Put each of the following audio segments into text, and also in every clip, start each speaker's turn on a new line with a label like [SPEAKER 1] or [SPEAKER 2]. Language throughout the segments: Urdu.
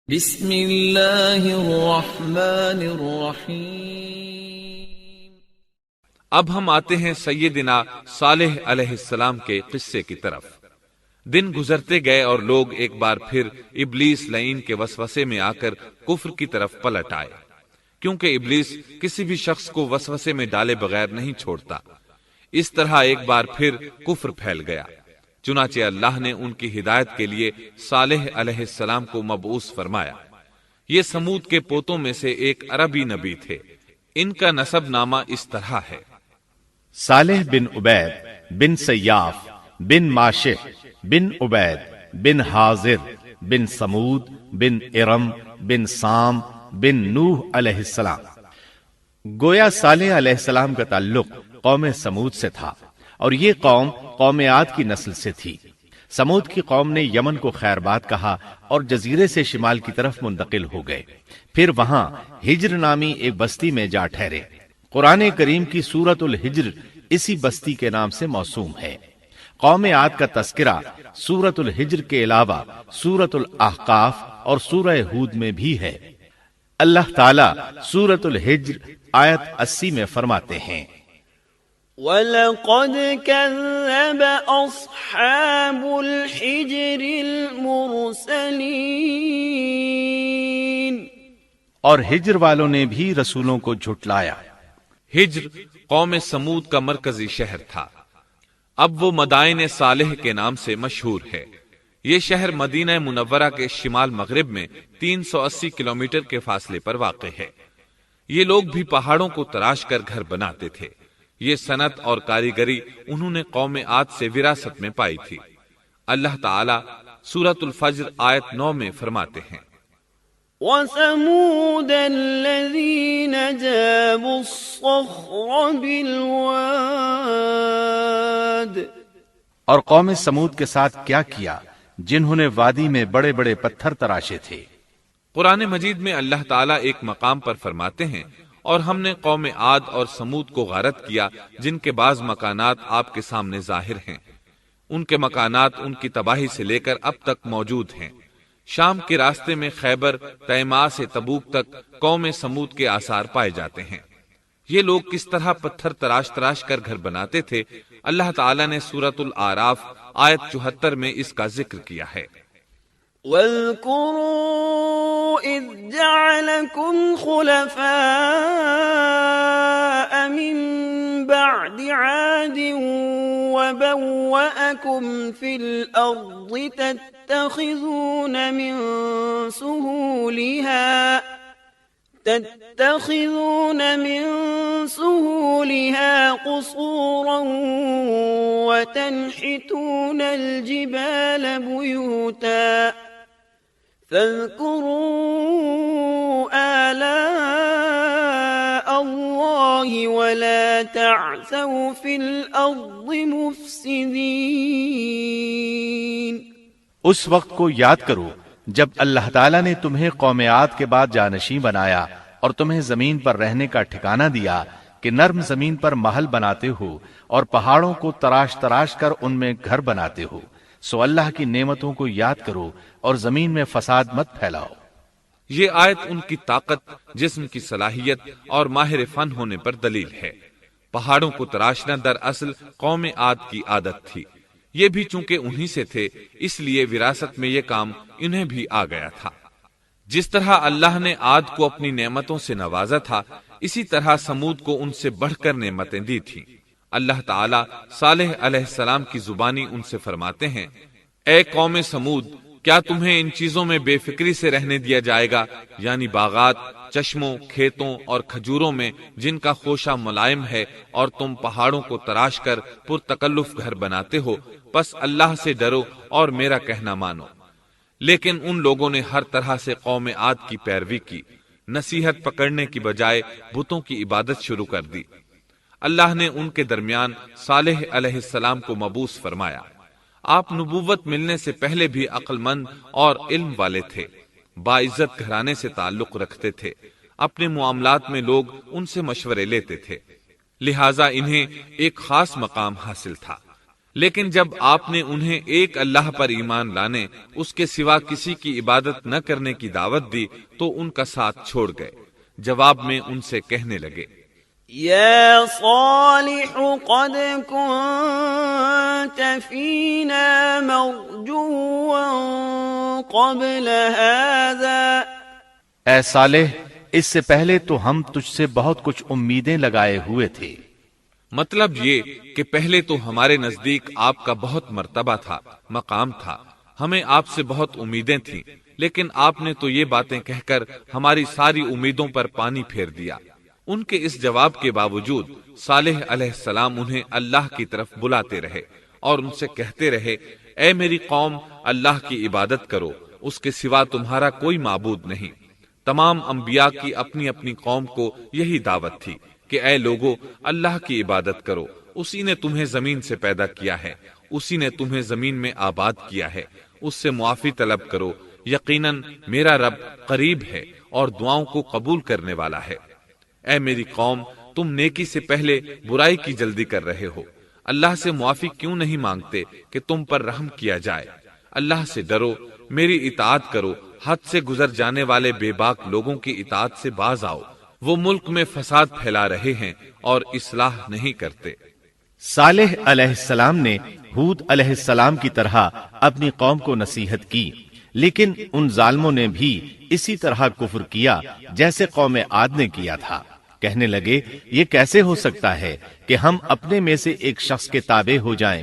[SPEAKER 1] بسم اللہ الرحمن الرحیم۔
[SPEAKER 2] اب ہم آتے ہیں سیدنا صالح علیہ السلام کے قصے کی طرف۔ دن گزرتے گئے اور لوگ ایک بار پھر ابلیس لعین کے وسوسے میں آ کر کفر کی طرف پلٹ آئے، کیونکہ ابلیس کسی بھی شخص کو وسوسے میں ڈالے بغیر نہیں چھوڑتا۔ اس طرح ایک بار پھر کفر پھیل گیا، چنانچہ اللہ نے ان کی ہدایت کے لیے صالح علیہ السلام کو مبعوث فرمایا۔ یہ سمود کے پوتوں میں سے ایک عربی نبی تھے۔ ان کا نسب نامہ اس طرح ہے:
[SPEAKER 3] صالح بن عبید بن سیاف بن ماشح بن عبید بن حاضر بن سمود بن ارم بن سام بن نوح علیہ السلام۔ گویا صالح علیہ السلام کا تعلق قوم سمود سے تھا، اور یہ قوم عاد کی نسل سے تھی۔ سمود کی قوم نے یمن کو خیر باد کہا اور جزیرے سے شمال کی طرف منتقل ہو گئے، پھر وہاں ہجر نامی ایک بستی میں جا ٹھہرے۔ قرآن کریم کی سورۃ الحجر اسی بستی کے نام سے موسوم ہے۔ قوم عاد کا تذکرہ سورۃ الحجر کے علاوہ سورۃ الاحقاف اور سورہ ہود میں بھی ہے۔ اللہ تعالیٰ سورۃ الحجر آیت 80 میں فرماتے ہیں:
[SPEAKER 4] وَلَقَدْ كَذَّبَ أَصْحَابُ الْحِجْرِ الْمُرْسَلِينَ۔
[SPEAKER 3] اور ہجر والوں نے بھی رسولوں کو جھٹلایا۔
[SPEAKER 2] ہجر قوم سمود کا مرکزی شہر تھا۔ اب وہ مدائن صالح کے نام سے مشہور ہے۔ یہ شہر مدینہ منورہ کے شمال مغرب میں 380 کلومیٹر کے فاصلے پر واقع ہے۔ یہ لوگ بھی پہاڑوں کو تراش کر گھر بناتے تھے۔ یہ صنعت اور کاریگری انہوں نے قوم عاد سے وراثت میں پائی تھی۔ اللہ تعالیٰ سورۃ الفجر آیت 9 میں فرماتے ہیں:
[SPEAKER 4] وَثَمُودَ الَّذِينَ جَابُوا الصَّخْرَ بِالْوَادِ۔
[SPEAKER 3] اور قوم سمود کے ساتھ کیا کیا جنہوں نے وادی میں بڑے بڑے پتھر تراشے تھے۔
[SPEAKER 2] قرآن مجید میں اللہ تعالیٰ ایک مقام پر فرماتے ہیں: اور ہم نے قوم عاد اور سمود کو غارت کیا، جن کے بعض مکانات آپ کے سامنے ظاہر ہیں۔ ان کے مکانات ان کی تباہی سے لے کر اب تک موجود ہیں۔ شام کے راستے میں خیبر، تیما سے تبوک تک قوم سمود کے آثار پائے جاتے ہیں۔ یہ لوگ کس طرح پتھر تراش تراش کر گھر بناتے تھے، اللہ تعالیٰ نے سورۃ الاعراف آیت 74 میں اس کا ذکر کیا ہے:
[SPEAKER 4] وَاذْكُرُوا إِذْ جَعَلَكُمْ خُلَفَاءَ مِن بَعْدِ عَادٍ وَبَوَّأَكُمْ فِي الْأَرْضِ تَتَّخِذُونَ مِن سُهُولِهَا قُصُورًا وَتَنْحِتُونَ الْجِبَالَ بُيُوتًا فاذكروا آلاء الله ولا تعثوا في الأرض مفسدين۔
[SPEAKER 3] اس وقت کو یاد کرو جب اللہ تعالیٰ نے تمہیں قوم عاد کے بعد جانشین بنایا اور تمہیں زمین پر رہنے کا ٹھکانہ دیا کہ نرم زمین پر محل بناتے ہو اور پہاڑوں کو تراش تراش کر ان میں گھر بناتے ہو۔ سو اللہ کی نعمتوں کو یاد کرو اور زمین میں فساد مت پھیلاؤ۔
[SPEAKER 2] یہ آیت ان کی طاقت، جسم کی صلاحیت اور ماہر فن ہونے پر دلیل ہے۔ پہاڑوں کو تراشنا دراصل قوم عاد کی عادت تھی۔ یہ بھی چونکہ انہی سے تھے، اس لیے وراثت میں یہ کام انہیں بھی آ گیا تھا۔ جس طرح اللہ نے عاد کو اپنی نعمتوں سے نوازا تھا، اسی طرح سمود کو ان سے بڑھ کر نعمتیں دی تھیں۔ اللہ تعالیٰ صالح علیہ السلام کی زبانی ان سے فرماتے ہیں: اے قوم سمود، کیا تمہیں ان چیزوں میں بے فکری سے رہنے دیا جائے گا، یعنی باغات، چشموں، کھیتوں اور کھجوروں میں جن کا خوشہ ملائم ہے، اور تم پہاڑوں کو تراش کر پرتکلف گھر بناتے ہو؟ پس اللہ سے ڈرو اور میرا کہنا مانو۔ لیکن ان لوگوں نے ہر طرح سے قوم عاد کی پیروی کی، نصیحت پکڑنے کی بجائے بتوں کی عبادت شروع کر دی۔ اللہ نے ان کے درمیان صالح علیہ السلام کو مبعوث فرمایا۔ آپ نبوت ملنے سے پہلے بھی عقل مند اور علم والے تھے، باعزت گھرانے سے تعلق رکھتے تھے، اپنے معاملات میں لوگ ان سے مشورے لیتے تھے، لہٰذا انہیں ایک خاص مقام حاصل تھا۔ لیکن جب آپ نے انہیں ایک اللہ پر ایمان لانے، اس کے سوا کسی کی عبادت نہ کرنے کی دعوت دی تو ان کا ساتھ چھوڑ گئے۔ جواب میں ان سے کہنے لگے،
[SPEAKER 4] يا صالح قد كنت فينا مرجوا قبل هذا
[SPEAKER 3] اے صالح، اس سے پہلے تو ہم تجھ سے بہت کچھ امیدیں لگائے ہوئے تھے۔
[SPEAKER 2] مطلب یہ کہ پہلے تو ہمارے نزدیک آپ کا بہت مرتبہ تھا، مقام تھا، ہمیں آپ سے بہت امیدیں تھیں، لیکن آپ نے تو یہ باتیں کہہ کر ہماری ساری امیدوں پر پانی پھیر دیا۔ ان کے اس جواب کے باوجود صالح علیہ السلام انہیں اللہ کی طرف بلاتے رہے اور ان سے کہتے رہے، اے میری قوم، اللہ کی عبادت کرو، اس کے سوا تمہارا کوئی معبود نہیں۔ تمام انبیاء کی اپنی اپنی قوم کو یہی دعوت تھی کہ اے لوگو، اللہ کی عبادت کرو، اسی نے تمہیں زمین سے پیدا کیا ہے، اسی نے تمہیں زمین میں آباد کیا ہے، اس سے معافی طلب کرو، یقیناً میرا رب قریب ہے اور دعاؤں کو قبول کرنے والا ہے۔ اے میری قوم، تم نیکی سے پہلے برائی کی جلدی کر رہے ہو، اللہ سے معافی کیوں نہیں مانگتے کہ تم پر رحم کیا جائے؟ اللہ سے ڈرو، میری اطاعت کرو، حد سے گزر جانے والے بے باک لوگوں کی اطاعت سے باز آؤ، وہ ملک میں فساد پھیلا رہے ہیں اور اصلاح نہیں کرتے۔
[SPEAKER 3] صالح علیہ السلام نے ہود علیہ السلام کی طرح اپنی قوم کو نصیحت کی، لیکن ان ظالموں نے بھی اسی طرح کفر کیا جیسے قوم عاد نے کیا تھا۔ کہنے لگے، یہ کیسے ہو سکتا ہے کہ ہم اپنے میں سے ایک شخص کے تابع ہو جائیں؟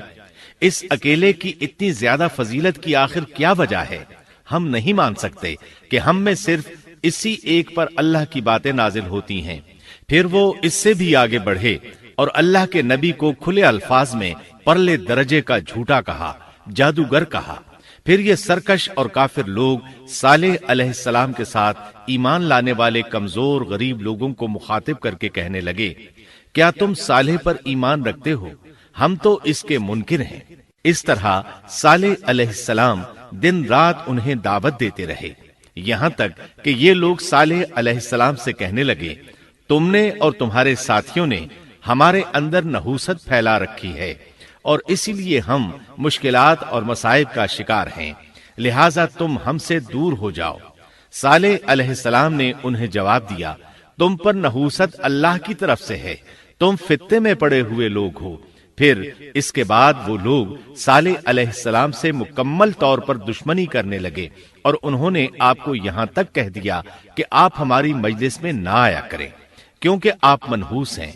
[SPEAKER 3] اس اکیلے کی اتنی زیادہ فضیلت کی آخر کیا وجہ ہے؟ ہم نہیں مان سکتے کہ ہم میں صرف اسی ایک پر اللہ کی باتیں نازل ہوتی ہیں۔ پھر وہ اس سے بھی آگے بڑھے اور اللہ کے نبی کو کھلے الفاظ میں پرلے درجے کا جھوٹا کہا، جادوگر کہا۔ پھر یہ سرکش اور کافر لوگ صالح علیہ السلام کے ساتھ ایمان لانے والے کمزور غریب لوگوں کو مخاطب کر کے کہنے لگے، کیا تم صالح پر ایمان رکھتے ہو؟ ہم تو اس کے منکر ہیں۔ اس طرح صالح علیہ السلام دن رات انہیں دعوت دیتے رہے، یہاں تک کہ یہ لوگ صالح علیہ السلام سے کہنے لگے، تم نے اور تمہارے ساتھیوں نے ہمارے اندر نحوست پھیلا رکھی ہے اور اسی لیے ہم مشکلات اور مصائب کا شکار ہیں، لہٰذا تم ہم سے دور ہو جاؤ۔ صالح علیہ السلام نے انہیں جواب دیا، تم پر نحوست اللہ کی طرف سے ہے، تم فتنے میں پڑے ہوئے لوگ ہو۔ پھر اس کے بعد وہ لوگ صالح علیہ السلام سے مکمل طور پر دشمنی کرنے لگے اور انہوں نے آپ کو یہاں تک کہہ دیا کہ آپ ہماری مجلس میں نہ آیا کریں کیونکہ آپ منحوس ہیں۔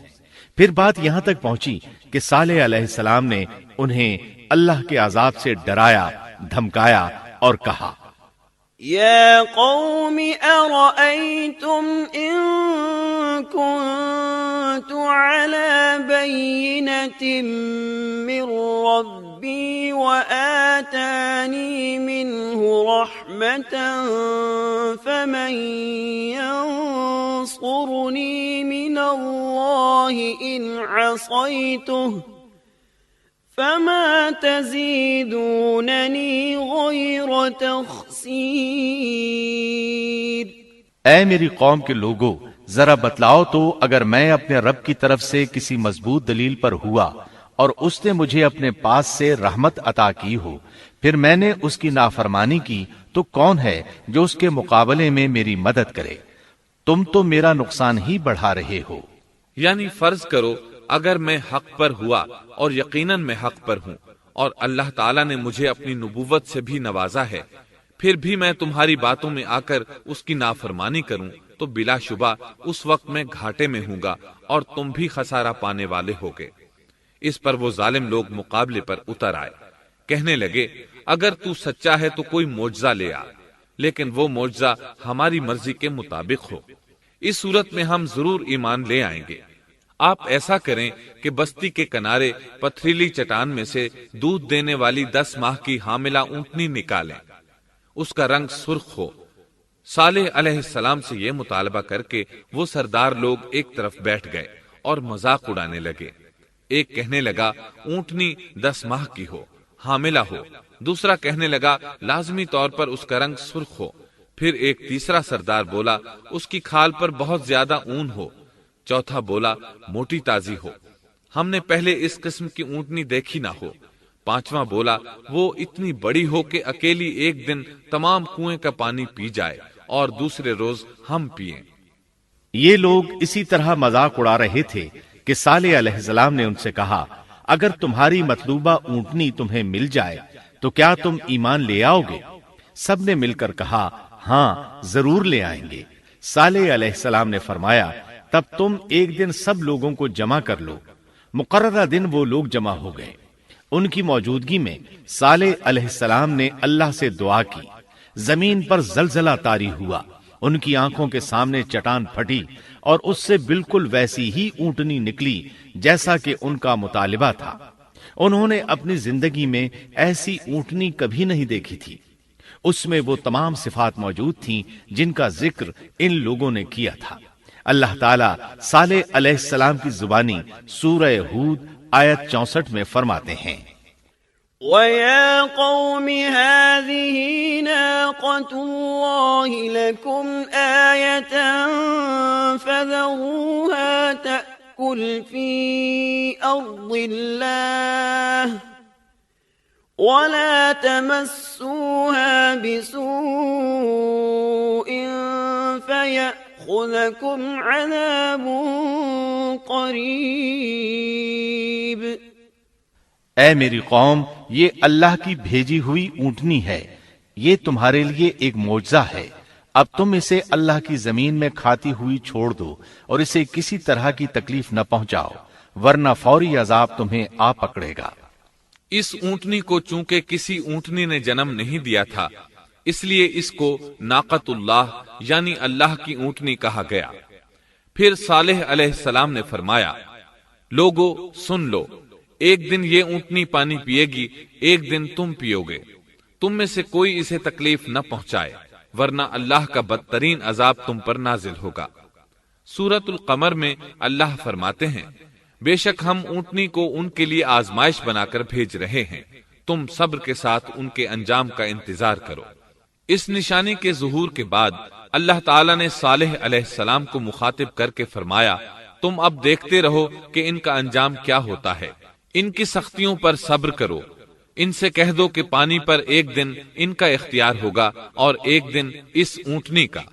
[SPEAKER 3] پھر بات یہاں تک پہنچی کہ صالح علیہ السلام نے انہیں اللہ کے عذاب سے ڈرایا، دھمکایا اور کہا،
[SPEAKER 4] يا قوم أرأيتم إن كنت على بينة من ربي وآتاني منه رحمة فمن ينصرني من الله إن عصيته فما تزيدونني غير تخسير۔
[SPEAKER 3] اے میری قوم کے لوگوں، ذرا بتلاؤ تو، اگر میں اپنے رب کی طرف سے کسی مضبوط دلیل پر ہوا اور اس نے مجھے اپنے پاس سے رحمت عطا کی ہو، پھر میں نے اس کی نافرمانی کی، تو کون ہے جو اس کے مقابلے میں میری مدد کرے؟ تم تو میرا نقصان ہی بڑھا رہے ہو۔
[SPEAKER 2] یعنی فرض کرو اگر میں حق پر ہوا اور یقیناً میں حق پر ہوں اور اللہ تعالیٰ نے مجھے اپنی نبوت سے بھی نوازا ہے، پھر بھی میں تمہاری باتوں میں آ کر اس کی نافرمانی کروں تو بلا شبہ اس وقت میں گھاٹے میں ہوں گا اور تم بھی خسارہ پانے والے ہوگے۔ اس پر وہ ظالم لوگ مقابلے پر اتر آئے، کہنے لگے، اگر تو سچا ہے تو کوئی معجزہ لے آ، لیکن وہ معجزہ ہماری مرضی کے مطابق ہو، اس صورت میں ہم ضرور ایمان لے آئیں گے۔ آپ ایسا کریں کہ بستی کے کنارے پتھریلی چٹان میں سے دودھ دینے والی 10 ماہ کی حاملہ اونٹنی نکالیں، اس کا رنگ سرخ ہو۔ صالح علیہ السلام سے یہ مطالبہ کر کے وہ سردار لوگ ایک طرف بیٹھ گئے اور مذاق اڑانے لگے۔ ایک کہنے لگا اونٹنی 10 ماہ کی ہو، حاملہ ہو، دوسرا کہنے لگا لازمی طور پر اس کا رنگ سرخ ہو، پھر ایک تیسرا سردار بولا اس کی کھال پر بہت زیادہ اون ہو، چوتھا بولا موٹی تازی ہو، ہم نے پہلے اس قسم کی اونٹنی دیکھی نہ ہو، پانچواں بولا وہ اتنی بڑی ہو کہ اکیلی ایک دن تمام کنویں کا پانی پی جائے اور دوسرے روز ہم پئیں۔
[SPEAKER 3] یہ لوگ اسی طرح مذاق اڑا رہے تھے کہ صالح علیہ السلام نے ان سے کہا، اگر تمہاری مطلوبہ اونٹنی تمہیں مل جائے تو کیا تم ایمان لے آؤ گے؟ سب نے مل کر کہا، ہاں ضرور لے آئیں گے۔ صالح علیہ السلام نے فرمایا، تب تم ایک دن سب لوگوں کو جمع کر لو۔ مقررہ دن وہ لوگ جمع ہو گئے۔ ان کی موجودگی میں صالح علیہ السلام نے اللہ سے دعا کی۔ زمین پر زلزلہ طاری ہوا، ان کی آنکھوں کے سامنے چٹان پھٹی اور اس سے بالکل ویسی ہی اونٹنی نکلی جیسا کہ ان کا مطالبہ تھا۔ انہوں نے اپنی زندگی میں ایسی اونٹنی کبھی نہیں دیکھی تھی۔ اس میں وہ تمام صفات موجود تھیں جن کا ذکر ان لوگوں نے کیا تھا۔ اللہ تعالیٰ صالح علیہ السلام کی زبانی سورہ ہود آیت 64 میں فرماتے ہیں،
[SPEAKER 4] وَيَا قَوْمِ هَٰذِهِ نَاقَةُ اللَّهِ لَكُمْ آيَةً فَذَرُوهَا تَأْكُلْ فِي أَرْضِ اللَّهِ وَلَا تَمَسُّوهَا بِسُوءٍ فَيَأْخُذَكُمْ عَذَابٌ قَرِيبٌ۔
[SPEAKER 3] اے میری قوم، یہ اللہ کی بھیجی ہوئی اونٹنی ہے، یہ تمہارے لیے ایک معجزہ ہے۔ اب تم اسے اللہ کی زمین میں کھاتی ہوئی چھوڑ دو اور اسے کسی طرح کی تکلیف نہ پہنچاؤ، ورنہ فوری عذاب تمہیں آ پکڑے گا۔
[SPEAKER 2] اس اونٹنی کو چونکہ کسی اونٹنی نے جنم نہیں دیا تھا، اس لیے اس کو ناقۃ اللہ یعنی اللہ کی اونٹنی کہا گیا۔ پھر صالح علیہ السلام نے فرمایا، لوگو سن لو، ایک دن یہ اونٹنی پانی پیے گی، ایک دن تم پیو گے۔ تم میں سے کوئی اسے تکلیف نہ پہنچائے، ورنہ اللہ کا بدترین عذاب تم پر نازل ہوگا۔ سورۃ القمر میں اللہ فرماتے ہیں، بے شک ہم اونٹنی کو ان کے لیے آزمائش بنا کر بھیج رہے ہیں، تم صبر کے ساتھ ان کے انجام کا انتظار کرو۔ اس نشانی کے ظہور کے بعد اللہ تعالیٰ نے صالح علیہ السلام کو مخاطب کر کے فرمایا، تم اب دیکھتے رہو کہ ان کا انجام کیا ہوتا ہے، ان کی سختیوں پر صبر کرو۔ ان سے کہہ دو کہ پانی پر ایک دن ان کا اختیار ہوگا اور ایک دن اس اونٹنی کا،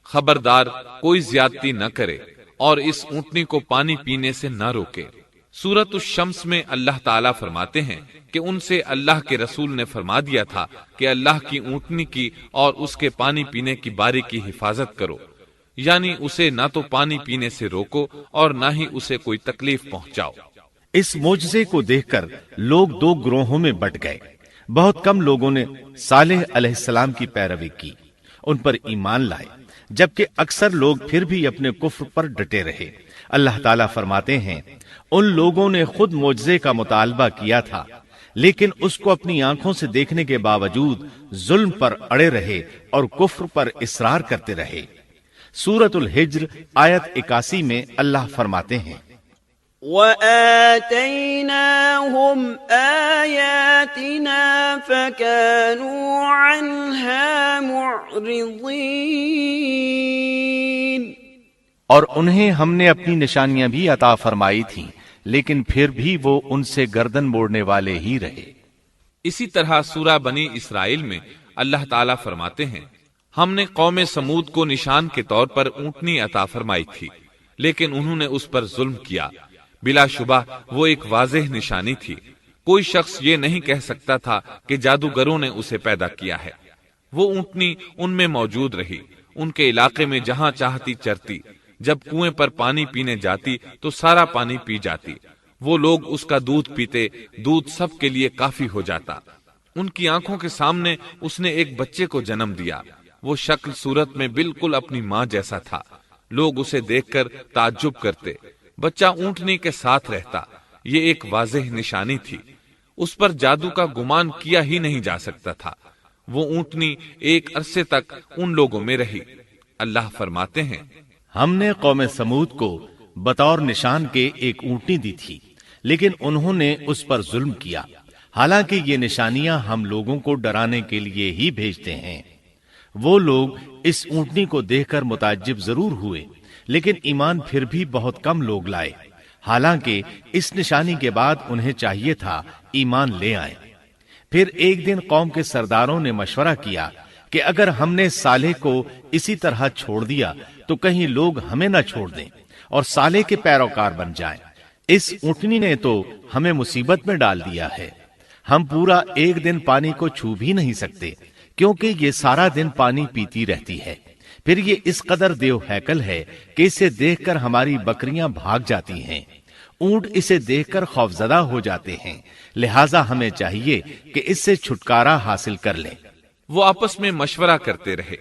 [SPEAKER 2] خبردار کوئی زیادتی نہ کرے اور اس اونٹنی کو پانی پینے سے نہ روکے۔ سورۃ الشمس میں اللہ تعالیٰ فرماتے ہیں کہ ان سے اللہ کے رسول نے فرما دیا تھا کہ اللہ کی اونٹنی کی اور اس کے پانی پینے کی باری کی حفاظت کرو، یعنی اسے نہ تو پانی پینے سے روکو اور نہ ہی اسے کوئی تکلیف پہنچاؤ۔
[SPEAKER 3] اس معجزے کو دیکھ کر لوگ دو گروہوں میں بٹ گئے۔ بہت کم لوگوں نے صالح علیہ السلام کی پیروی کی، ان پر ایمان لائے، جبکہ اکثر لوگ پھر بھی اپنے کفر پر ڈٹے رہے۔ اللہ تعالیٰ فرماتے ہیں، ان لوگوں نے خود معجزے کا مطالبہ کیا تھا، لیکن اس کو اپنی آنکھوں سے دیکھنے کے باوجود ظلم پر اڑے رہے اور کفر پر اصرار کرتے رہے۔ سورۃ الحجر آیت 81 میں اللہ فرماتے ہیں،
[SPEAKER 4] وَآتَيْنَاهُمْ آيَاتِنَا فَكَانُوا عَنْهَا مُعْرِضِينَ۔
[SPEAKER 3] اور انہیں ہم نے اپنی نشانیاں بھی عطا فرمائی تھیں، لیکن پھر بھی وہ ان سے گردن موڑنے والے ہی رہے۔
[SPEAKER 2] اسی طرح سورہ بنی اسرائیل میں اللہ تعالیٰ فرماتے ہیں، ہم نے قوم سمود کو نشان کے طور پر اونٹنی عطا فرمائی تھی، لیکن انہوں نے اس پر ظلم کیا۔ بلا شبہ وہ ایک واضح نشانی تھی، کوئی شخص یہ نہیں کہہ سکتا تھا کہ جادوگروں نے اسے پیدا کیا ہے۔ وہ اونٹنی ان میں موجود رہی، ان کے علاقے میں جہاں چاہتی چرتی، جب کنویں پر پانی پینے جاتی تو سارا پانی پی جاتی۔ وہ لوگ اس کا دودھ پیتے، دودھ سب کے لیے کافی ہو جاتا۔ ان کی آنکھوں کے سامنے اس نے ایک بچے کو جنم دیا، وہ شکل صورت میں بالکل اپنی ماں جیسا تھا۔ لوگ اسے دیکھ کر تعجب کرتے، بچہ اونٹنی کے ساتھ رہتا، یہ ایک واضح نشانی تھی۔ اس پر جادو کا گمان کیا ہی نہیں جا سکتا تھا۔ وہ اونٹنی ایک عرصے تک ان لوگوں میں رہی۔ اللہ فرماتے ہیں،
[SPEAKER 3] ہم نے قوم سمود کو بطور نشان کے ایک اونٹنی دی تھی، لیکن انہوں نے اس پر ظلم کیا، حالانکہ یہ نشانیاں ہم لوگوں کو ڈرانے کے لیے ہی بھیجتے ہیں۔ وہ لوگ اس اونٹنی کو دیکھ کر متعجب ضرور ہوئے، لیکن ایمان پھر بھی بہت کم لوگ لائے۔ حالانکہ اس نشانی کے بعد انہیں چاہیے تھا ایمان لے آئیں۔ پھر ایک دن قوم کے سرداروں نے مشورہ کیا کہ اگر ہم نے صالح کو اسی طرح چھوڑ دیا تو کہیں لوگ ہمیں نہ چھوڑ دیں اور صالح کے پیروکار بن جائیں۔ اس اونٹنی نے تو ہمیں مصیبت میں ڈال دیا ہے، ہم پورا ایک دن پانی کو چھو بھی نہیں سکتے کیونکہ یہ سارا دن پانی پیتی رہتی ہے۔ پھر یہ اس قدر دیو ہیکل ہے کہ اسے دیکھ کر ہماری بکریاں بھاگ جاتی ہیں، اونٹ اسے دیکھ کر خوفزدہ ہو جاتے ہیں، لہٰذا ہمیں چاہیے کہ اس سے چھٹکارا حاصل کر لیں۔
[SPEAKER 2] وہ آپس میں مشورہ کرتے رہے،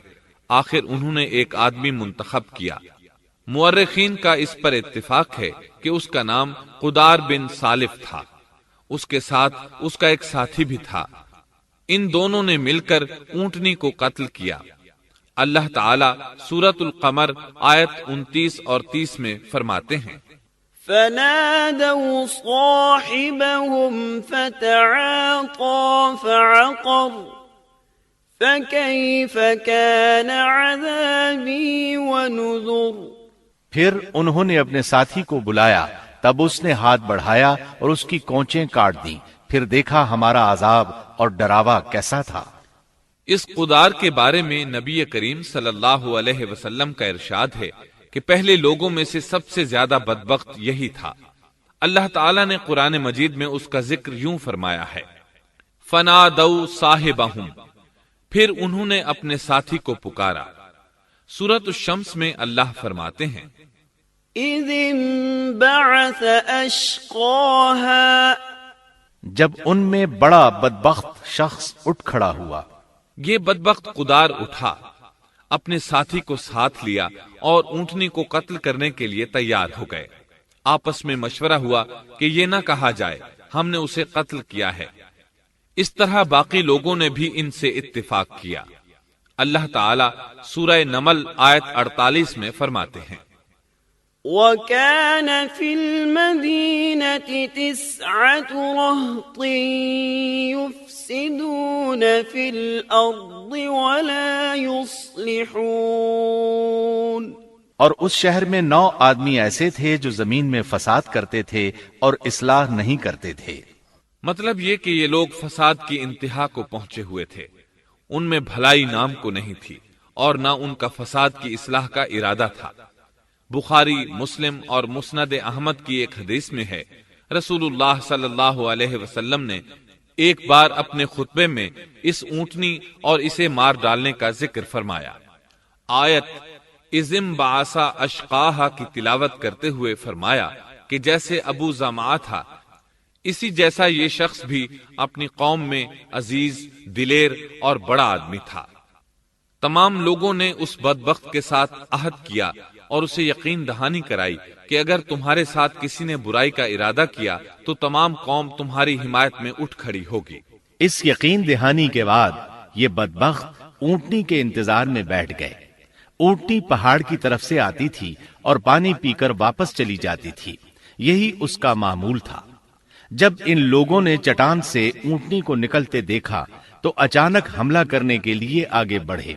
[SPEAKER 2] آخر انہوں نے ایک آدمی منتخب کیا۔ مورخین کا اس پر اتفاق ہے کہ اس کا نام قدار بن سالف تھا، اس کے ساتھ اس کا ایک ساتھی بھی تھا۔ ان دونوں نے مل کر اونٹنی کو قتل کیا۔ اللہ تعالی سورۃ القمر آیت 29 اور 30 میں فرماتے ہیں،
[SPEAKER 4] فنادوا صاحبهم فتعاطى فعقر فكيف كان عذابي ونذر۔
[SPEAKER 3] پھر انہوں نے اپنے ساتھی کو بلایا، تب اس نے ہاتھ بڑھایا اور اس کی کونچیں کاٹ دیں، پھر دیکھا ہمارا عذاب اور ڈراوا کیسا تھا۔
[SPEAKER 2] اس قدار کے بارے میں نبی کریم صلی اللہ علیہ وسلم کا ارشاد ہے کہ پہلے لوگوں میں سے سب سے زیادہ بدبخت یہی تھا۔ اللہ تعالیٰ نے قرآن مجید میں اس کا ذکر یوں فرمایا ہے، فنادوا صاحبہم، پھر انہوں نے اپنے ساتھی کو پکارا۔ سورۃ الشمس میں اللہ فرماتے ہیں،
[SPEAKER 4] اذ انبعث اشقاها،
[SPEAKER 3] جب ان میں بڑا بدبخت شخص اٹھ کھڑا ہوا۔
[SPEAKER 2] یہ بدبخت قدار اٹھا، اپنے ساتھی کو ساتھ لیا اور اونٹنی کو قتل کرنے کے لیے تیار ہو گئے۔ آپس میں مشورہ ہوا کہ یہ نہ کہا جائے ہم نے اسے قتل کیا ہے۔ اس طرح باقی لوگوں نے بھی ان سے اتفاق کیا۔ اللہ تعالی سورہ نمل آیت 48 میں فرماتے ہیں،
[SPEAKER 4] وَكَانَ فِي الْمَدِينَةِ 9 رَهْطٍ يُفْسِدُونَ فِي الْأَرْضِ وَلَا يُصْلِحُونَ،
[SPEAKER 3] اور اس شہر میں 9 آدمی ایسے تھے جو زمین میں فساد کرتے تھے اور اصلاح نہیں کرتے تھے۔
[SPEAKER 2] مطلب یہ کہ یہ لوگ فساد کی انتہا کو پہنچے ہوئے تھے، ان میں بھلائی نام کو نہیں تھی اور نہ ان کا فساد کی اصلاح کا ارادہ تھا۔ بخاری، مسلم اور مسند احمد کی ایک حدیث میں ہے، رسول اللہ صلی اللہ علیہ وسلم نے ایک بار اپنے خطبے میں اس اونٹنی اور اسے مار ڈالنے کا ذکر فرمایا۔ آیت اذم بعثا اشقاہا کی تلاوت کرتے ہوئے فرمایا کہ جیسے ابو زمعہ تھا، اسی جیسا یہ شخص بھی اپنی قوم میں عزیز، دلیر اور بڑا آدمی تھا۔ تمام لوگوں نے اس بدبخت کے ساتھ عہد کیا اور اسے یقین دہانی کرائی کہ اگر تمہارے ساتھ کسی نے برائی کا ارادہ کیا تو تمام قوم تمہاری حمایت میں اٹھ کھڑی ہوگی۔
[SPEAKER 3] اس یقین دہانی کے بعد یہ بدبخت اونٹنی کے انتظار میں بیٹھ گئے۔ اونٹنی پہاڑ کی طرف سے آتی تھی اور پانی پی کر واپس چلی جاتی تھی، یہی اس کا معمول تھا۔ جب ان لوگوں نے چٹان سے اونٹنی کو نکلتے دیکھا تو اچانک حملہ کرنے کے لیے آگے بڑھے،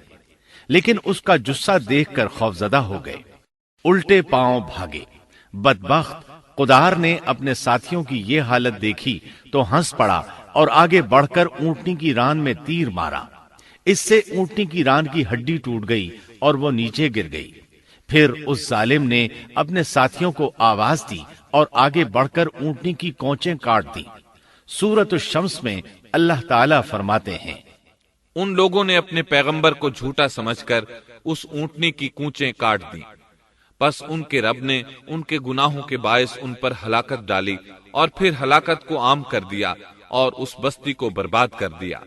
[SPEAKER 3] لیکن اس کا جثہ دیکھ کر خوفزدہ ہو گئے، الٹے پاؤں بھاگے۔ بدبخت قدار نے اپنے ساتھیوں کی یہ حالت دیکھی تو ہنس پڑا اور آگے بڑھ کر اونٹنی کی ران میں تیر مارا۔ اس سے اونٹنی کی ران کی ہڈی ٹوٹ گئی اور وہ نیچے گر گئی۔ پھر اس ظالم نے اپنے ساتھیوں کو آواز دی اور آگے بڑھ کر اونٹنی کی کونچیں کاٹ دی۔ سورۃ الشمس میں اللہ تعالیٰ فرماتے ہیں،
[SPEAKER 2] ان لوگوں نے اپنے پیغمبر کو جھوٹا سمجھ کر اس اونٹنی کی کونچیں کاٹ دی، پس ان کے رب نے ان کے گناہوں کے باعث ان پر ہلاکت ڈالی اور پھر ہلاکت کو عام کر دیا اور اس بستی کو برباد کر دیا۔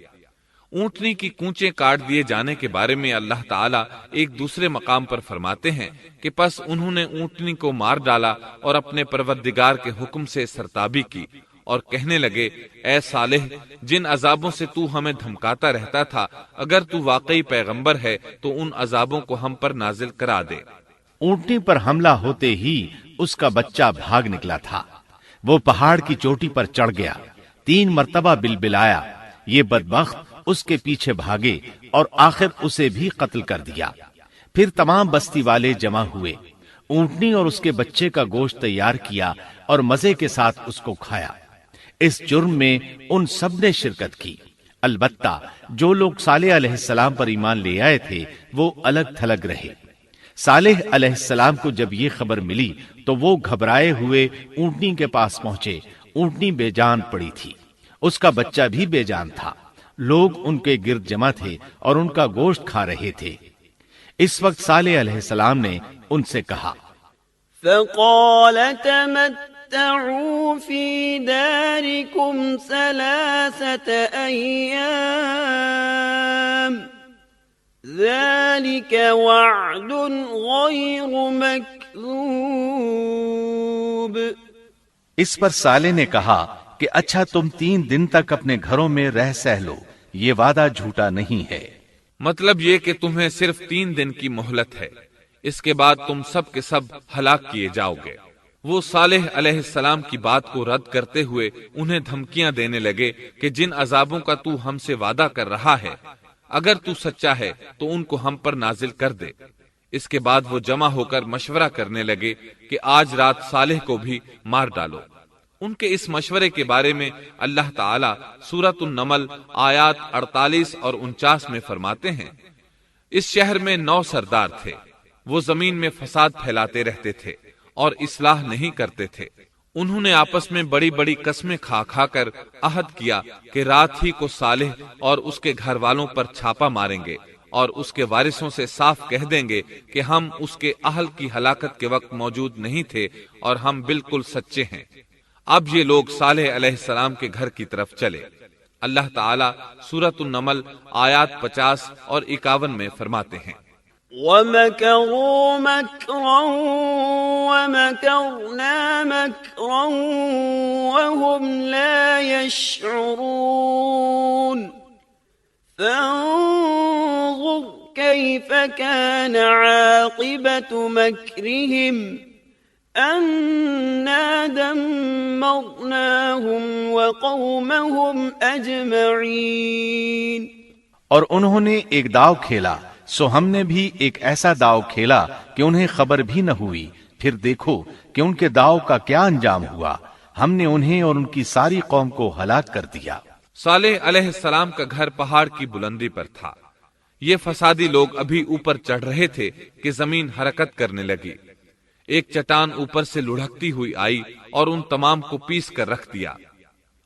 [SPEAKER 2] اونٹنی کی کونچیں کاٹ دیے جانے کے بارے میں اللہ تعالیٰ ایک دوسرے مقام پر فرماتے ہیں کہ پس انہوں نے اونٹنی کو مار ڈالا اور اپنے پروردگار کے حکم سے سرتابی کی اور کہنے لگے، اے صالح، جن عذابوں سے تو ہمیں دھمکاتا رہتا تھا، اگر تو واقعی پیغمبر ہے تو ان عذابوں کو ہم پر نازل کرا دے۔
[SPEAKER 3] اونٹنی پر حملہ ہوتے ہی اس کا بچہ بھاگ نکلا تھا۔ وہ پہاڑ کی چوٹی پر چڑھ گیا، 3 مرتبہ بلبلایا۔ یہ بدبخت اس کے پیچھے بھاگے اور آخر اسے بھی قتل کر دیا۔ پھر تمام بستی والے جمع ہوئے، اونٹنی اور اس کے بچے کا گوشت تیار کیا اور مزے کے ساتھ اس کو کھایا۔ اس جرم میں ان سب نے شرکت کی، البتہ جو لوگ صالح علیہ السلام پر ایمان لے آئے تھے وہ الگ تھلگ رہے۔ صالح علیہ السلام کو جب یہ خبر ملی تو وہ گھبرائے ہوئے اونٹنی کے پاس پہنچے۔ اونٹنی بے جان پڑی تھی، اس کا بچہ بھی بے جان تھا۔ لوگ ان کے گرد جمع تھے اور ان کا گوشت کھا رہے تھے۔ اس وقت صالح علیہ السلام نے ان سے کہا،
[SPEAKER 4] فقال تمتعوا في داركم 3 أيام ذلك وعد غير مكذوب۔
[SPEAKER 3] اس پر صالح نے کہا کہ اچھا تم 3 دن تک اپنے گھروں میں رہ سہ لو، یہ وعدہ جھوٹا نہیں ہے۔
[SPEAKER 2] مطلب یہ کہ تمہیں صرف 3 دن کی مہلت ہے، اس کے بعد تم سب کے سب ہلاک کیے جاؤ گے۔ وہ صالح علیہ السلام کی بات کو رد کرتے ہوئے انہیں دھمکیاں دینے لگے کہ جن عذابوں کا تو ہم سے وعدہ کر رہا ہے، اگر تو سچا ہے تو ان کو ہم پر نازل کر دے۔ اس کے بعد وہ جمع ہو کر مشورہ کرنے لگے کہ آج رات صالح کو بھی مار ڈالو۔ ان کے اس مشورے کے بارے میں اللہ تعالی سورۃ النمل آیات 48 اور 49 میں فرماتے ہیں، اس شہر میں 9 سردار تھے، وہ زمین میں فساد پھیلاتے رہتے تھے اور اصلاح نہیں کرتے تھے۔ انہوں نے آپس میں بڑی بڑی قسمیں کھا کھا کر عہد کیا کہ رات ہی کو صالح اور اس کے گھر والوں پر چھاپا ماریں گے اور اس کے وارثوں سے صاف کہہ دیں گے کہ ہم اس کے اہل کی ہلاکت کے وقت موجود نہیں تھے اور ہم بالکل سچے ہیں۔ اب یہ لوگ صالح علیہ السلام کے گھر کی طرف چلے۔ اللہ تعالی سورۃ النمل آیات 50 اور 51 میں فرماتے ہیں،
[SPEAKER 4] وَمَكَرُوا مَكْرًا وَمَكَرْنَا مَكْرًا وَهُمْ لَا يَشْعُرُونَ فَانظُرْ كَيْفَ كَانَ عَاقِبَةُ مَكْرِهِمْ أَنَّا دَمَّرْنَاهُمْ وَقَوْمَهُمْ أَجْمَعِينَ۔
[SPEAKER 3] اور انہوں نے ایک داؤ کھیلا، سو ہم نے بھی ایک ایسا داؤ کھیلا کہ انہیں خبر بھی نہ ہوئی۔ پھر دیکھو کہ ان کے داؤ کا کیا انجام ہوا، ہم نے انہیں اور ان کی ساری قوم کو ہلاک کر دیا۔
[SPEAKER 2] صالح علیہ السلام کا گھر پہاڑ کی بلندی پر تھا۔ یہ فسادی لوگ ابھی اوپر چڑھ رہے تھے کہ زمین حرکت کرنے لگی۔ ایک چٹان اوپر سے لڑھکتی ہوئی آئی اور ان تمام کو پیس کر رکھ دیا۔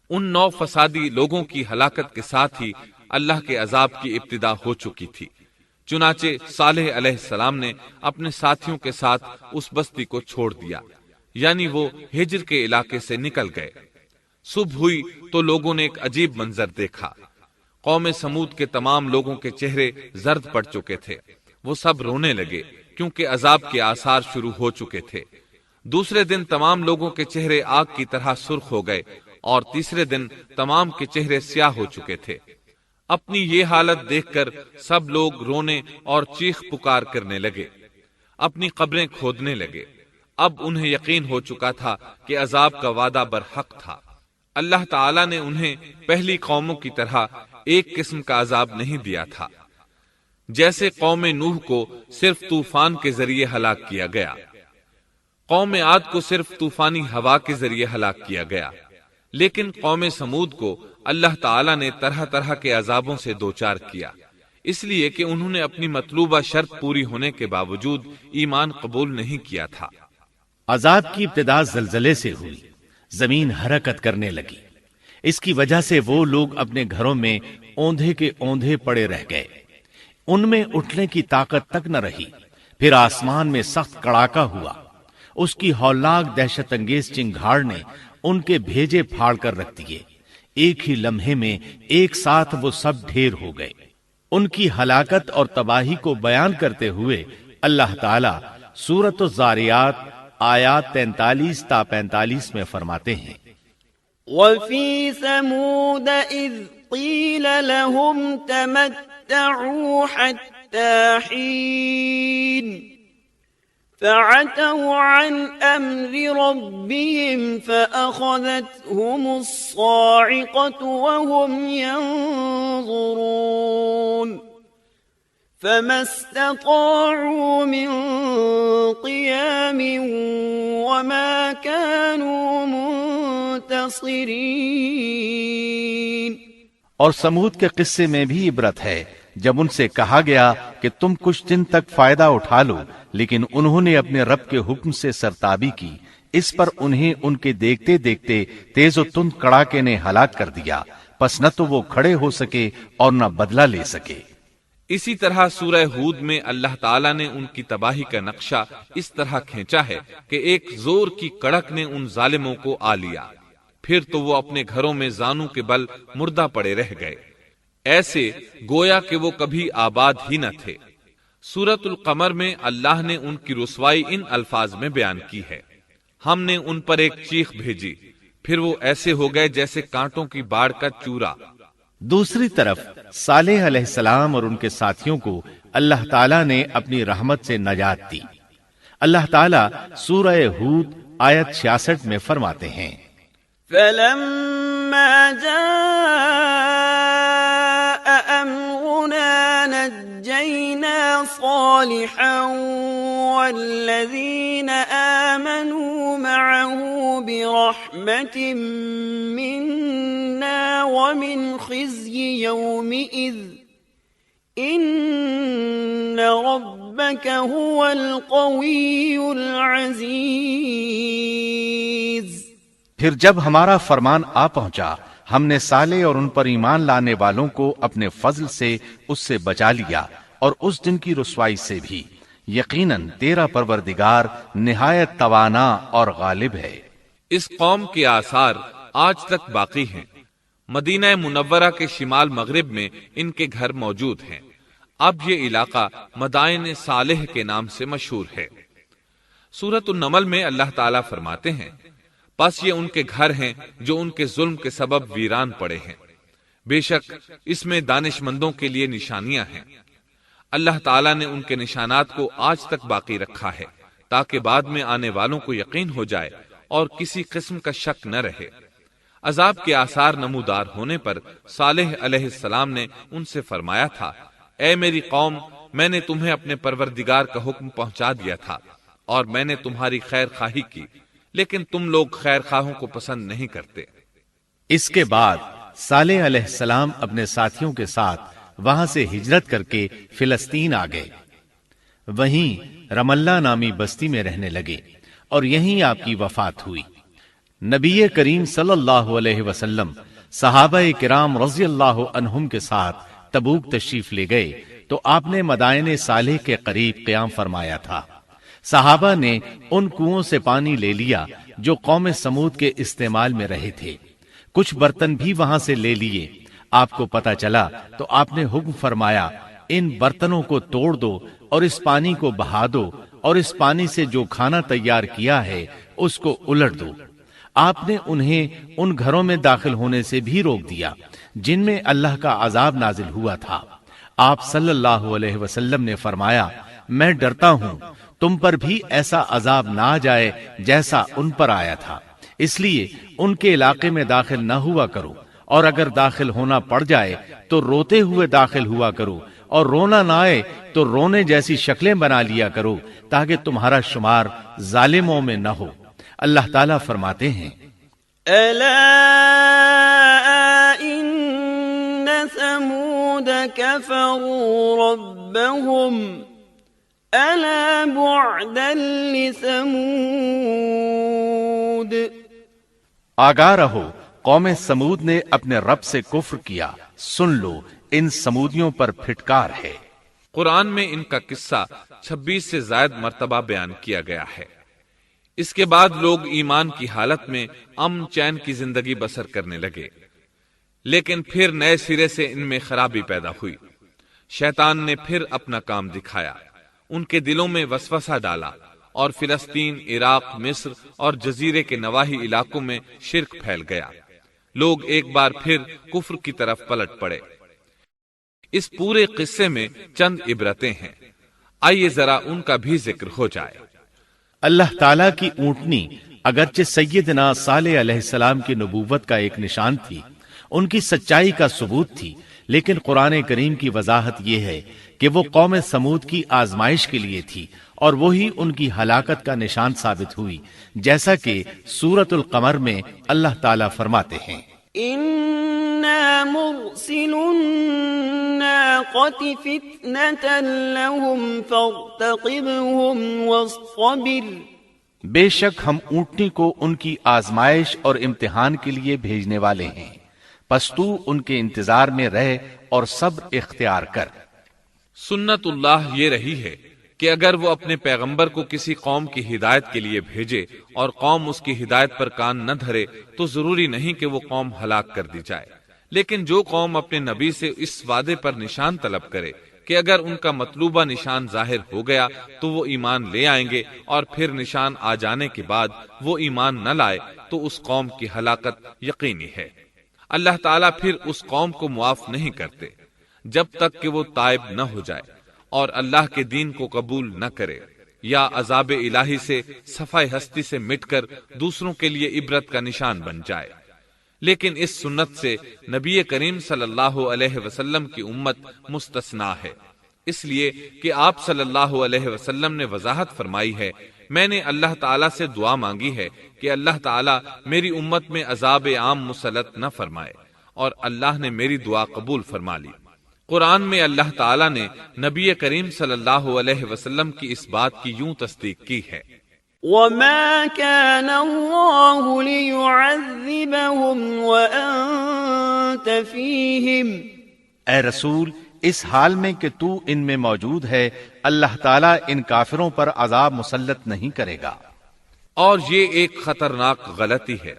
[SPEAKER 2] ان 9 فسادی لوگوں کی ہلاکت کے ساتھ ہی اللہ کے عذاب کی ابتدا ہو چکی تھی۔ چنانچہ صالح علیہ السلام نے اپنے ساتھیوں کے ساتھ اس بستی کو چھوڑ دیا، یعنی وہ ہجر کے علاقے سے نکل گئے۔ صبح ہوئی تو لوگوں نے ایک عجیب منظر دیکھا۔ قوم سمود کے تمام لوگوں کے چہرے زرد پڑ چکے تھے، وہ سب رونے لگے کیونکہ عذاب کے آثار شروع ہو چکے تھے۔ دوسرے دن تمام لوگوں کے چہرے آگ کی طرح سرخ ہو گئے اور تیسرے دن تمام کے چہرے سیاہ ہو چکے تھے۔ اپنی یہ حالت دیکھ کر سب لوگ رونے اور چیخ پکار کرنے لگے، اپنی قبریں کھودنے لگے۔ اب انہیں یقین ہو چکا تھا کہ عذاب کا وعدہ برحق تھا۔ اللہ تعالیٰ نے انہیں پہلی قوموں کی طرح ایک قسم کا عذاب نہیں دیا تھا، جیسے قوم نوح کو صرف طوفان کے ذریعے ہلاک کیا گیا، قوم عاد کو صرف طوفانی ہوا کے ذریعے ہلاک کیا گیا، لیکن قوم سمود کو اللہ تعالیٰ نے طرح طرح کے عذابوں سے دوچار کیا، اس لیے کہ انہوں نے اپنی مطلوبہ شرط پوری ہونے کے باوجود ایمان قبول نہیں کیا تھا۔
[SPEAKER 3] عذاب کی ابتدا زلزلے سے ہوئی، زمین حرکت کرنے لگی۔ اس کی وجہ سے وہ لوگ اپنے گھروں میں اوندھے کے اوندھے پڑے رہ گئے، ان میں اٹھنے کی طاقت تک نہ رہی۔ پھر آسمان میں سخت کڑاکا ہوا، اس کی ہولناک دہشت انگیز چنگھاڑ نے ان کے بھیجے پھاڑ کر رکھ دیے۔ ایک ہی لمحے میں ایک ساتھ وہ سب ڈھیر ہو گئے۔ ان کی ہلاکت اور تباہی کو بیان کرتے ہوئے اللہ تعالی سورۃ الزاریات آیات 43 تا 45 میں فرماتے ہیں،
[SPEAKER 4] وَفِي ثَمُودَ إِذْ قِيلَ لَهُمْ تَمَتَّعُوا حَتَّى حِينٍ فَعَتَوْا عَنْ أَمْرِ رَبِّهِمْ فَأَخَذَتْهُمُ الصَّاعِقَةُ وَهُمْ يَنظُرُونَ فَمَا اسْتَطَاعُوا مِنْ قِيَامٍ ناصرين
[SPEAKER 3] اور سمود کے قصے میں بھی عبرت ہے، جب ان سے کہا گیا کہ تم کچھ دن تک فائدہ اٹھا لو، لیکن انہوں نے اپنے رب کے حکم سے سرتابی کی، اس پر انہیں ان کے دیکھتے دیکھتے تیز و تند کڑاکے نے ہلاک کر دیا، پس نہ تو وہ کھڑے ہو سکے اور نہ بدلہ لے سکے۔
[SPEAKER 2] اسی طرح سورہ ہود میں اللہ تعالیٰ نے ان کی تباہی کا نقشہ اس طرح کھینچا ہے کہ ایک زور کی کڑک نے ان ظالموں کو آ لیا، پھر تو وہ اپنے گھروں میں زانوں کے بل مردہ پڑے رہ گئے، ایسے گویا کہ وہ کبھی آباد ہی نہ تھے۔ سورۃ القمر میں اللہ نے ان کی رسوائی ان الفاظ میں بیان کی ہے: ہم نے ان پر ایک چیخ بھیجی، پھر وہ ایسے ہو گئے جیسے کانٹوں کی باڑ کا چورا۔
[SPEAKER 3] دوسری طرف صالح علیہ السلام اور ان کے ساتھیوں کو اللہ تعالیٰ نے اپنی رحمت سے نجات دی۔ اللہ تعالیٰ سورہ ہود آیت 66 میں فرماتے ہیں:
[SPEAKER 4] فلما جاء أمرنا نجينا صالحا والذين آمنوا معه برحمة منا ومن خزي يومئذ إن ربك هو القوي العزيز۔
[SPEAKER 3] پھر جب ہمارا فرمان آ پہنچا، ہم نے صالح اور ان پر ایمان لانے والوں کو اپنے فضل سے اس سے بچا لیا اور اس دن کی رسوائی سے بھی۔ یقیناً تیرا پروردگار نہایت توانا اور غالب ہے۔
[SPEAKER 2] اس قوم کے آثار آج تک باقی ہیں۔ مدینہ منورہ کے شمال مغرب میں ان کے گھر موجود ہیں۔ اب یہ علاقہ مدائن صالح کے نام سے مشہور ہے۔ سورۃ النمل میں اللہ تعالیٰ فرماتے ہیں: پس یہ ان کے گھر ہیں جو ان کے ظلم کے سبب ویران پڑے ہیں، بے شک اس میں دانش مندوں کے لیے نشانیاں ہیں۔ اللہ تعالیٰ نے ان کے نشانات کو آج تک باقی رکھا ہے تاکہ بعد میں آنے والوں کو یقین ہو جائے اور کسی قسم کا شک نہ رہے۔ عذاب کے آثار نمودار ہونے پر صالح علیہ السلام نے ان سے فرمایا تھا: اے میری قوم، میں نے تمہیں اپنے پروردگار کا حکم پہنچا دیا تھا اور میں نے تمہاری خیر خواہی کی، لیکن تم لوگ خیر خواہوں کو پسند نہیں کرتے۔
[SPEAKER 3] اس کے بعد صالح علیہ السلام اپنے ساتھیوں کے ساتھ وہاں سے ہجرت کر کے فلسطین آ گئے، وہیں رملہ نامی بستی میں رہنے لگے اور یہیں آپ کی وفات ہوئی۔ نبی کریم صلی اللہ علیہ وسلم صحابہ کرام رضی اللہ عنہم کے ساتھ تبوک تشریف لے گئے تو آپ نے مدائن صالح کے قریب قیام فرمایا تھا۔ صحابہ نے ان کنووں سے پانی لے لیا جو قوم سمود کے استعمال میں رہے تھے، کچھ برتن بھی وہاں سے لے لیے۔ آپ کو پتہ چلا تو آپ نے حکم فرمایا: ان برتنوں کو توڑ دو اور اس پانی کو بہا دو، اور اس پانی سے جو کھانا تیار کیا ہے اس کو الٹ دو۔ آپ نے انہیں ان گھروں میں داخل ہونے سے بھی روک دیا جن میں اللہ کا عذاب نازل ہوا تھا۔ آپ صلی اللہ علیہ وسلم نے فرمایا: میں ڈرتا ہوں تم پر بھی ایسا عذاب نہ آ جائے جیسا ان پر آیا تھا، اس لیے ان کے علاقے میں داخل نہ ہوا کرو، اور اگر داخل ہونا پڑ جائے تو روتے ہوئے داخل ہوا کرو، اور رونا نہ آئے تو رونے جیسی شکلیں بنا لیا کرو تاکہ تمہارا شمار ظالموں میں نہ ہو۔ اللہ تعالیٰ فرماتے ہیں:
[SPEAKER 4] ألا إن ثمود كفروا ربهم ألا بعدا لثمود۔
[SPEAKER 3] آگاہ رہو، قوم سمود نے اپنے رب سے کفر کیا، سن لو ان سمودیوں پر پھٹکار ہے۔
[SPEAKER 2] قرآن میں ان کا قصہ 26 سے زائد مرتبہ بیان کیا گیا ہے۔ اس کے بعد لوگ ایمان کی حالت میں امن چین کی زندگی بسر کرنے لگے، لیکن پھر نئے سرے سے ان میں خرابی پیدا ہوئی۔ شیطان نے پھر اپنا کام دکھایا، ان کے دلوں میں وسوسہ ڈالا اور فلسطین، عراق، مصر اور جزیرے کے نواحی علاقوں میں شرک پھیل گیا۔ لوگ ایک بار پھر کفر کی طرف پلٹ پڑے۔ اس پورے قصے میں چند عبرتیں ہیں، آئیے ذرا ان کا بھی ذکر ہو جائے۔
[SPEAKER 3] اللہ تعالیٰ کی اونٹنی اگرچہ سیدنا صالح علیہ السلام کی نبوت کا ایک نشان تھی، ان کی سچائی کا ثبوت تھی، لیکن قرآن کریم کی وضاحت یہ ہے کہ وہ قوم سمود کی آزمائش کے لیے تھی اور وہی ان کی ہلاکت کا نشان ثابت ہوئی، جیسا کہ سورۃ القمر میں اللہ تعالیٰ فرماتے ہیں
[SPEAKER 4] إنا مرسل الناقة فتنة لهم فارتقبهم واصطبر
[SPEAKER 3] بے شک ہم اونٹنی کو ان کی آزمائش اور امتحان کے لیے بھیجنے والے ہیں، پس تو ان کے انتظار میں رہ اور صبر اختیار کر۔
[SPEAKER 2] سنت اللہ یہ رہی ہے کہ اگر وہ اپنے پیغمبر کو کسی قوم کی ہدایت کے لیے بھیجے اور قوم اس کی ہدایت پر کان نہ دھرے تو ضروری نہیں کہ وہ قوم ہلاک کر دی جائے، لیکن جو قوم اپنے نبی سے اس وعدے پر نشان طلب کرے کہ اگر ان کا مطلوبہ نشان ظاہر ہو گیا تو وہ ایمان لے آئیں گے، اور پھر نشان آ جانے کے بعد وہ ایمان نہ لائے تو اس قوم کی ہلاکت یقینی ہے۔ اللہ تعالیٰ پھر اس قوم کو معاف نہیں کرتے جب تک کہ وہ تائب نہ ہو جائے اور اللہ کے دین کو قبول نہ کرے، یا عذاب الہی سے صفائے ہستی سے مٹ کر دوسروں کے لیے عبرت کا نشان بن جائے۔ لیکن اس سنت سے نبی کریم صلی اللہ علیہ وسلم کی امت مستثنا ہے، اس لیے کہ آپ صلی اللہ علیہ وسلم نے وضاحت فرمائی ہے، میں نے اللہ تعالیٰ سے دعا مانگی ہے کہ اللہ تعالیٰ میری امت میں عذاب عام مسلط نہ فرمائے، اور اللہ نے میری دعا قبول فرما لی۔ قرآن میں اللہ تعالیٰ نے نبی کریم صلی اللہ علیہ وسلم کی اس بات کی یوں تصدیق کی ہے،
[SPEAKER 4] وما كان الله ليعذبهم وأنت فيهم
[SPEAKER 3] اے رسول، اس حال میں کہ تو ان میں موجود ہے، اللہ تعالیٰ ان کافروں پر عذاب مسلط نہیں کرے گا۔
[SPEAKER 2] اور یہ ایک خطرناک غلطی ہے،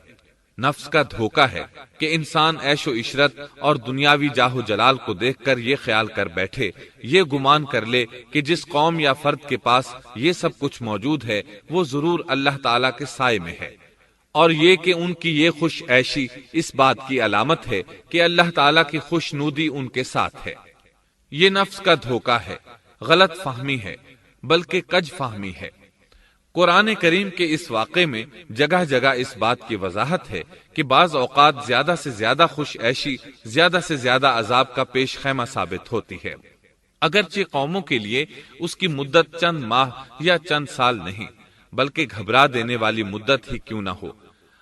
[SPEAKER 2] نفس کا دھوکہ ہے کہ انسان عیش و عشرت اور دنیاوی جاہ و جلال کو دیکھ کر یہ خیال کر بیٹھے، یہ گمان کر لے کہ جس قوم یا فرد کے پاس یہ سب کچھ موجود ہے وہ ضرور اللہ تعالیٰ کے سائے میں ہے، اور یہ کہ ان کی یہ خوش عیشی اس بات کی علامت ہے کہ اللہ تعالیٰ کی خوشنودی ان کے ساتھ ہے۔ یہ نفس کا دھوکہ ہے، غلط فہمی ہے، بلکہ کج فہمی ہے۔ قرآن کریم کے اس واقعے میں جگہ جگہ اس بات کی وضاحت ہے کہ بعض اوقات زیادہ سے زیادہ خوش عیشی زیادہ سے زیادہ عذاب کا پیش خیمہ ثابت ہوتی ہے، اگرچہ قوموں کے لیے اس کی مدت چند ماہ یا چند سال نہیں بلکہ گھبرا دینے والی مدت ہی کیوں نہ ہو،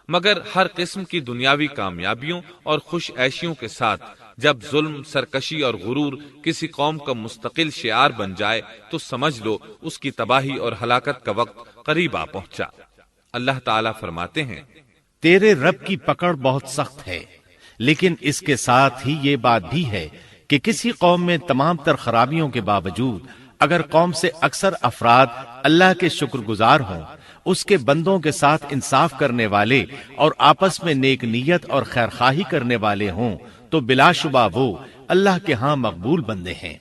[SPEAKER 2] مگر ہر قسم کی دنیاوی کامیابیوں اور خوش عیشیوں کے ساتھ جب ظلم، سرکشی اور غرور کسی قوم کا مستقل شعار بن جائے تو سمجھ لو اس کی تباہی اور ہلاکت کا وقت قریب آ پہنچا۔ اللہ تعالیٰ فرماتے ہیں،
[SPEAKER 3] تیرے رب کی پکڑ بہت سخت ہے، لیکن اس کے ساتھ ہی یہ بات بھی ہے کہ کسی قوم میں تمام تر خرابیوں کے باوجود اگر قوم سے اکثر افراد اللہ کے شکر گزار ہوں، اس کے بندوں کے ساتھ انصاف کرنے والے اور آپس میں نیک نیت اور خیرخواہی کرنے والے ہوں تو بلا شبہ وہ اللہ کے ہاں مقبول بندے ہیں،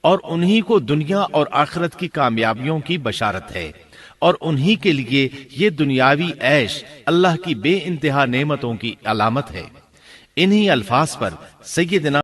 [SPEAKER 3] اور انہی کو دنیا اور آخرت کی کامیابیوں کی بشارت ہے، اور انہی کے لیے یہ دنیاوی عیش اللہ کی بے انتہا نعمتوں کی علامت ہے۔ انہی الفاظ پر سیدنا